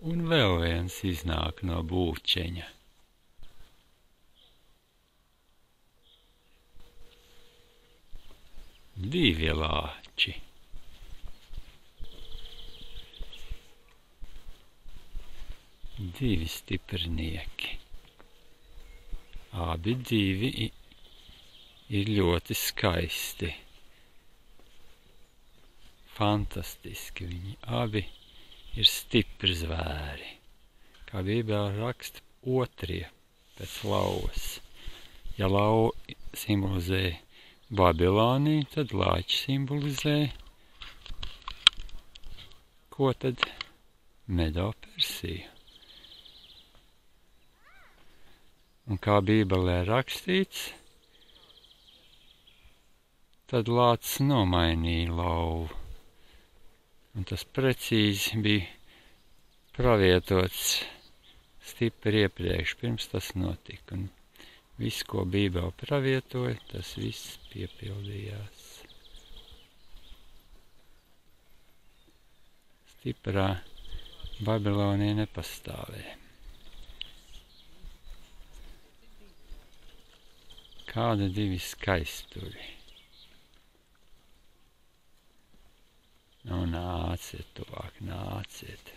Un vēl viens iznāk no būčeņa. Divi lāči. Divi stiprnieki. Abi divi ir ļoti skaisti. Fantastiski viņi abi ir stipri zvēri. Kā Bībele raksta, otrie pēc lauvas. Ja lauva simbolizē Babiloniju, tad lāči simbolizē ko tad? Medo-Persiju. Un kā Bībelē rakstīts, tad lācis nomainīja lauvu. Un tas precīzi bija pravietots stipri iepriekš, pirms tas notika. Un viss, ko Bībele pravietoja, tas viss piepildījās. Stiprā Babilonija nepastāvēja. Kādi divi skaisturi. Nu, nāciet tuvāk, nāciet.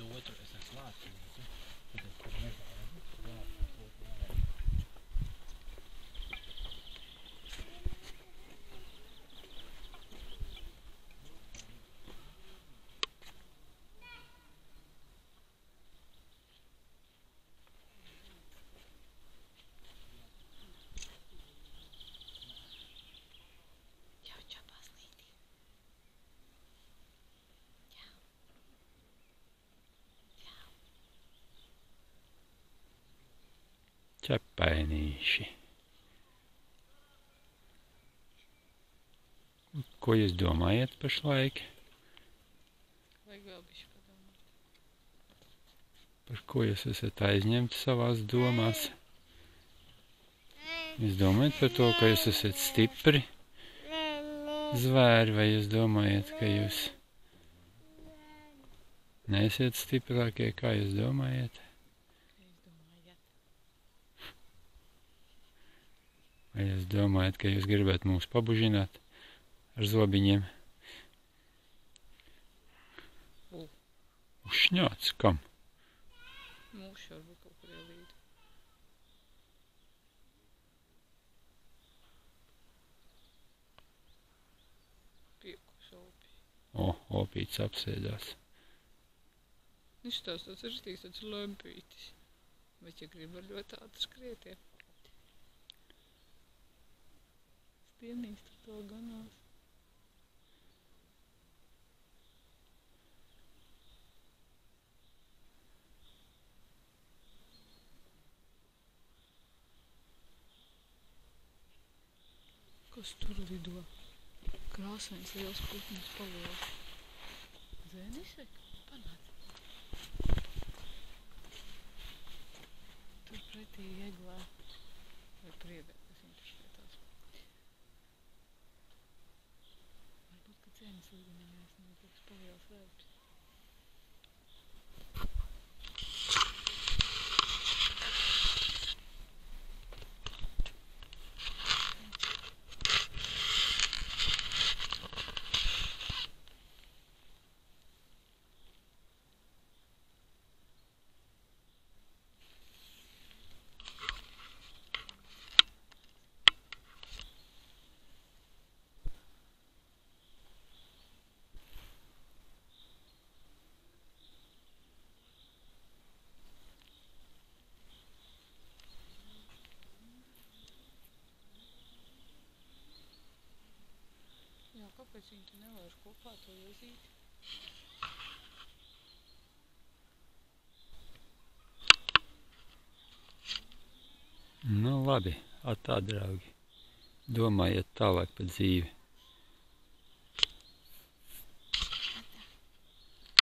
Otru es esmu lācīju. Čepainīši. Ko jūs domājat pašlaik? Vajag vēl bišķi padomāt. Par ko jūs esat aizņemti savās domās? Jūs domājat par to, ka jūs esat stipri zvēri, vai jūs domājat, ka jūs neesiet stiprākie, kā jūs domājat? Vai jūs domājat, ka jūs gribat mūs pabužināt ar zobiņiem? Uzšņāts, kam? Mūs varbūt kaut kur ielīd. Piekus opī. Opīts apsēdās. Viņš tās tāds ir štīgs tāds lempītis. Bet, ja grib var ļoti ātri skriet, ja. Stienīs tur to ganās. Kas tur lido? Krāsains liels putns paliels. Zēnis vai? Panāc. Tur pretī eglē. Vai priedē, kas viņam tur šķietās. Varbūt, ka Zēnis lidinājās, nebūs paliels vēps. Jā, kāpēc viņi tu nelaiž kopā to iezīti? Nu labi, atā, draugi. Domājiet tālāk par dzīvi.